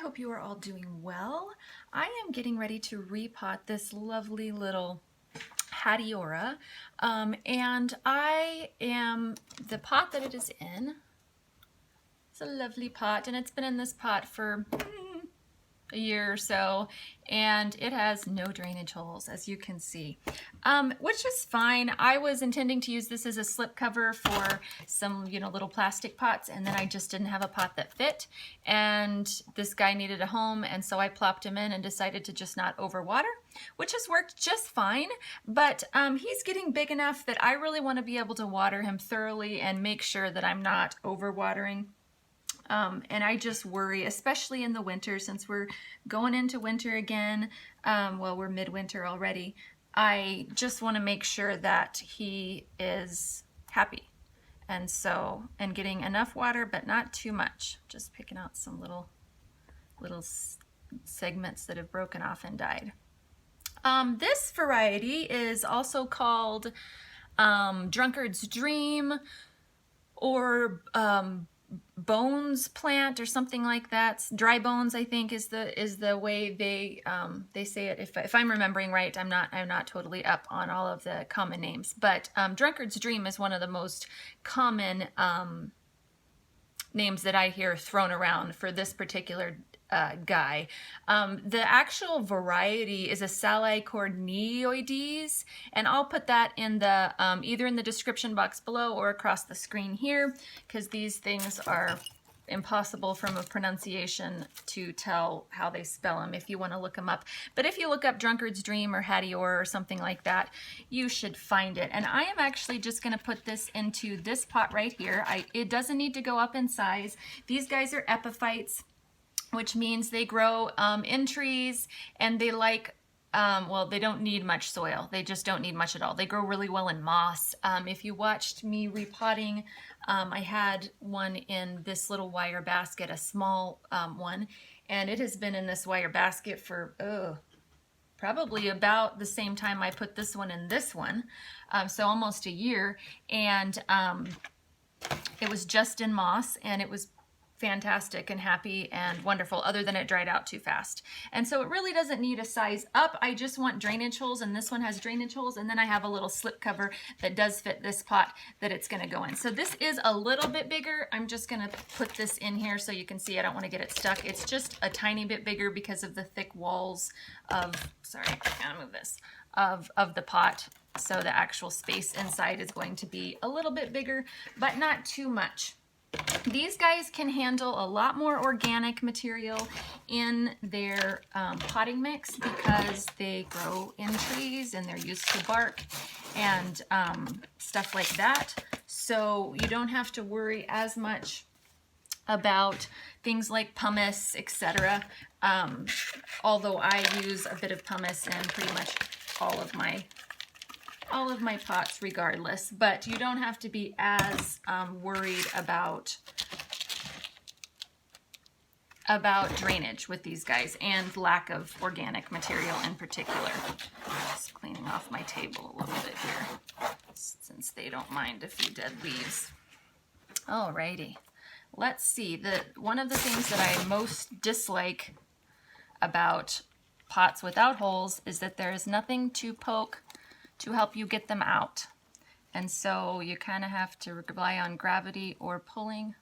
hope you are all doing well. I am getting ready to repot this lovely little Hatiora, and the pot that it is in, it's a lovely pot, and it's been in this pot for a year or so, and it has no drainage holes, as you can see, which is fine. I was intending to use this as a slip cover for some, little plastic pots, and then I just didn't have a pot that fit, and this guy needed a home, and so I plopped him in and decided to just not overwater, which has worked just fine, but he's getting big enough that I really want to be able to water him thoroughly and make sure that I'm not overwatering. And I just worry, especially in the winter, since we're going into winter again, well, we're midwinter already, I just want to make sure that he is happy. And getting enough water, but not too much. Just picking out some little segments that have broken off and died. This variety is also called Drunkard's Dream, or bones plant, or something like that. Dry bones, I think, is the way they say it. If I'm remembering right, I'm not totally up on all of the common names, but Drunkard's Dream is one of the most common names that I hear thrown around for this particular guy. The actual variety is a Salicornioides, and I'll put that in the either in the description box below or across the screen here, because these things are impossible from a pronunciation to tell how they spell them if you want to look them up. But if you look up Drunkard's Dream or Hatiora or something like that, you should find it. And I am actually just going to put this into this pot right here. It doesn't need to go up in size. These guys are epiphytes, which means they grow in trees, and they like, well, they don't need much soil. They just don't need much at all. They grow really well in moss. If you watched me repotting, I had one in this little wire basket, a small one, and it has been in this wire basket for, probably about the same time I put this one in this one, so almost a year, and it was just in moss, and it was fantastic and happy and wonderful, other than it dried out too fast. And so it really doesn't need a size up. I just want drainage holes, and this one has drainage holes, and then I have a little slip cover that does fit this pot that it's going to go in. So this is a little bit bigger. I'm just going to put this in here so you can see. I don't want to get it stuck. It's just a tiny bit bigger because of the thick walls of, sorry, I gotta move this, of the pot. So the actual space inside is going to be a little bit bigger, but not too much. These guys can handle a lot more organic material in their potting mix, because they grow in trees and they're used to bark and stuff like that. So you don't have to worry as much about things like pumice, etc. Although I use a bit of pumice in pretty much all of my pots regardless, but you don't have to be as worried about drainage with these guys, and lack of organic material in particular. Just cleaning off my table a little bit here, since they don't mind a few dead leaves. Alrighty, let's see. One of the things that I most dislike about pots without holes is that there is nothing to poke to help you get them out. And so you kind of have to rely on gravity or pulling.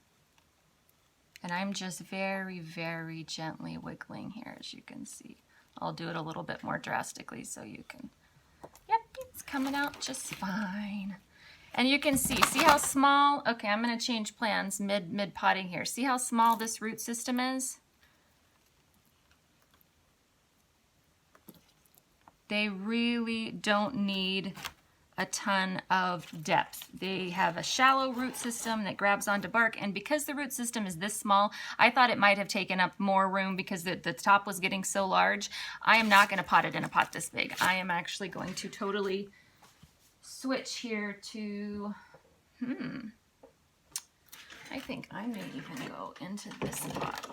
And I'm just very, very gently wiggling here, as you can see. I'll do it a little bit more drastically so you can, yep, it's coming out just fine. And you can see how small, okay, I'm gonna change plans mid potting here. See how small this root system is? They really don't need a ton of depth. They have a shallow root system that grabs onto bark, and because the root system is this small, I thought it might have taken up more room because the top was getting so large. I am not going to pot it in a pot this big. I am actually going to totally switch here to, I think I may even go into this pot.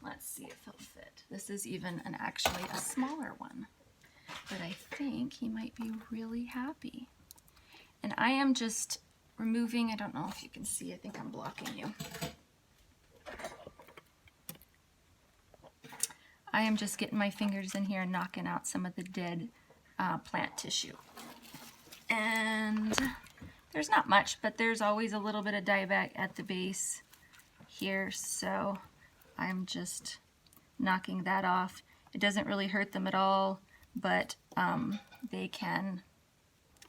Let's see if it'll fit. This is even actually a smaller one. But I think he might be really happy. And I am just removing, I don't know if you can see, I think I'm blocking you. I am just getting my fingers in here and knocking out some of the dead plant tissue. And there's not much, but there's always a little bit of dieback at the base here, so I'm just knocking that off. It doesn't really hurt them at all, but they can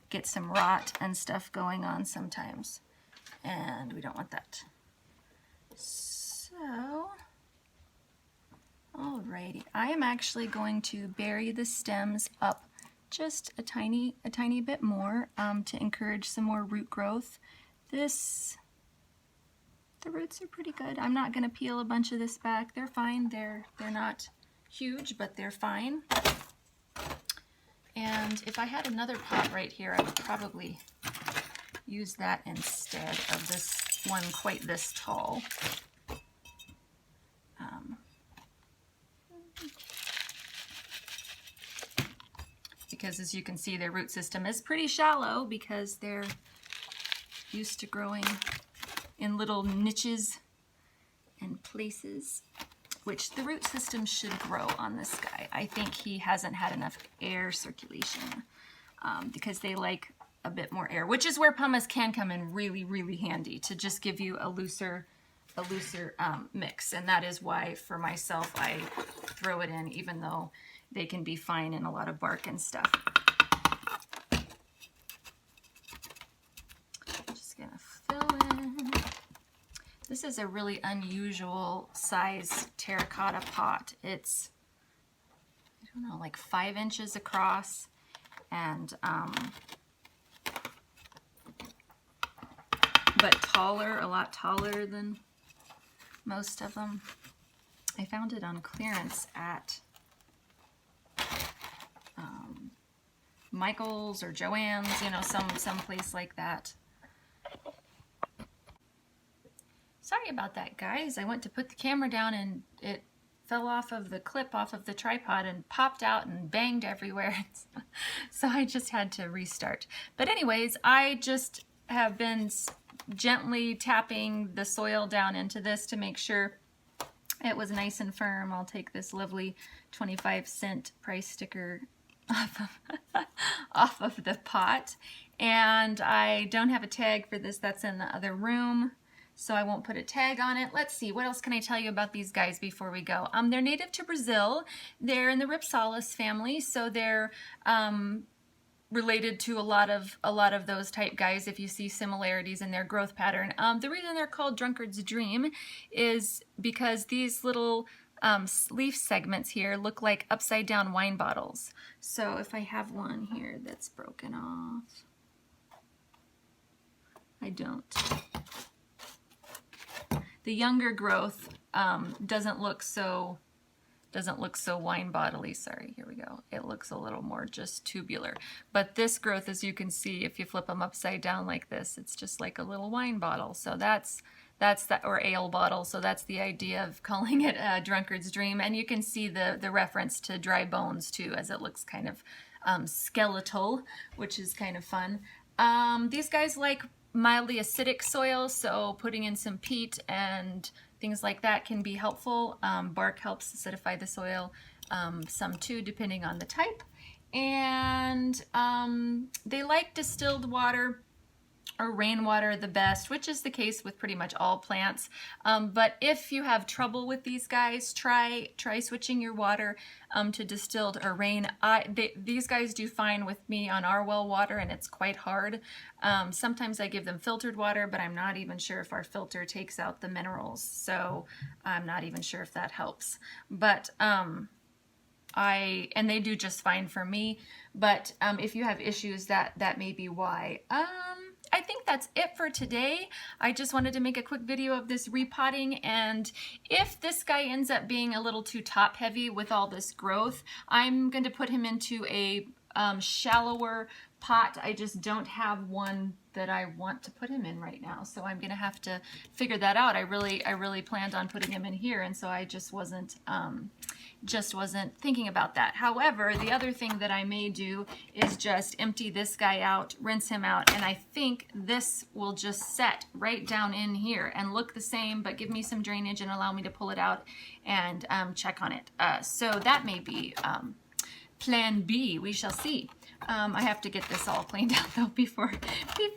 get some rot and stuff going on sometimes, and we don't want that. So, alrighty, I am actually going to bury the stems up just a tiny bit more to encourage some more root growth. The roots are pretty good. I'm not going to peel a bunch of this back. They're fine. They're not huge, but they're fine. And if I had another pot right here, I would probably use that instead of this one quite this tall. Because as you can see, their root system is pretty shallow because they're used to growing in little niches and places, which the root system should grow on this guy. I think he hasn't had enough air circulation because they like a bit more air, which is where pumice can come in really, really handy to just give you a looser mix. And that is why for myself, I throw it in, even though they can be fine in a lot of bark and stuff. Just gonna fill in. This is a really unusual size terracotta pot. It's, I don't know, like 5 inches across, and but taller, a lot taller than most of them. I found it on clearance at Michael's or Joann's, you know, some place like that. Sorry about that, guys. I went to put the camera down and it fell off of the clip off of the tripod and popped out and banged everywhere. So I just had to restart. But anyways, I just have been gently tapping the soil down into this to make sure it was nice and firm. I'll take this lovely 25-cent price sticker off of the pot. And I don't have a tag for this. That's in the other room, so I won't put a tag on it. Let's see, what else can I tell you about these guys before we go? They're native to Brazil. They're in the Ripsalis family, so they're related to a lot of those type guys if you see similarities in their growth pattern. The reason they're called Drunkard's Dream is because these little leaf segments here look like upside down wine bottles. So if I have one here that's broken off, I don't. The younger growth doesn't look so wine bottle-y. Sorry, here we go. It looks a little more just tubular. But this growth, as you can see, if you flip them upside down like this, it's just like a little wine bottle. So that's that, or ale bottle. So that's the idea of calling it a Drunkard's Dream. And you can see the reference to dry bones too, as it looks kind of skeletal, which is kind of fun. These guys like mildly acidic soil, so putting in some peat and things like that can be helpful. Bark helps acidify the soil, some too, depending on the type. And they like distilled water or rainwater the best, which is the case with pretty much all plants. But if you have trouble with these guys, try switching your water to distilled or rain. These guys do fine with me on our well water, and it's quite hard. Sometimes I give them filtered water, but I'm not even sure if our filter takes out the minerals, so I'm not even sure if that helps. But and they do just fine for me. But if you have issues, that may be why. I think that's it for today. I just wanted to make a quick video of this repotting, and if this guy ends up being a little too top heavy with all this growth, I'm going to put him into a shallower pot. I just don't have one that I want to put him in right now. So I'm going to have to figure that out. I really planned on putting him in here, and so I just wasn't thinking about that. However, the other thing that I may do is just empty this guy out, rinse him out, and I think this will just set right down in here and look the same, but give me some drainage and allow me to pull it out and check on it. So that may be plan B. We shall see. I have to get this all cleaned out though before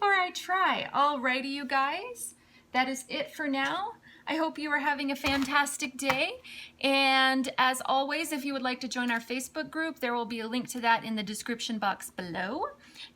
I try. Alrighty, you guys, that is it for now. I hope you are having a fantastic day. And as always, if you would like to join our Facebook group, there will be a link to that in the description box below.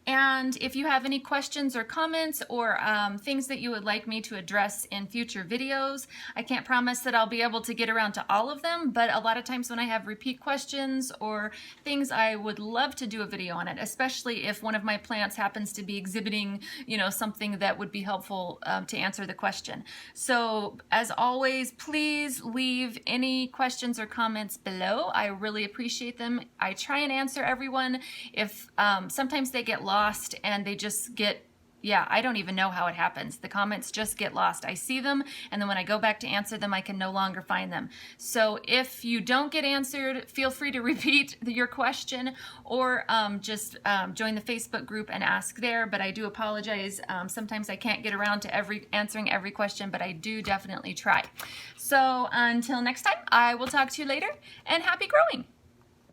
And if you have any questions or comments or things that you would like me to address in future videos, I can't promise that I'll be able to get around to all of them, but a lot of times when I have repeat questions or things, I would love to do a video on it, especially if one of my plants happens to be exhibiting, you know, something that would be helpful to answer the question. So as always, please leave any questions or comments below. I really appreciate them. I try and answer everyone. If sometimes they get lost and they just get, yeah, I don't even know how it happens. The comments just get lost. I see them, and then when I go back to answer them, I can no longer find them. So if you don't get answered, feel free to repeat your question, or just join the Facebook group and ask there. But I do apologize. Sometimes I can't get around to answering every question, but I do definitely try. So until next time, I will talk to you later, and happy growing.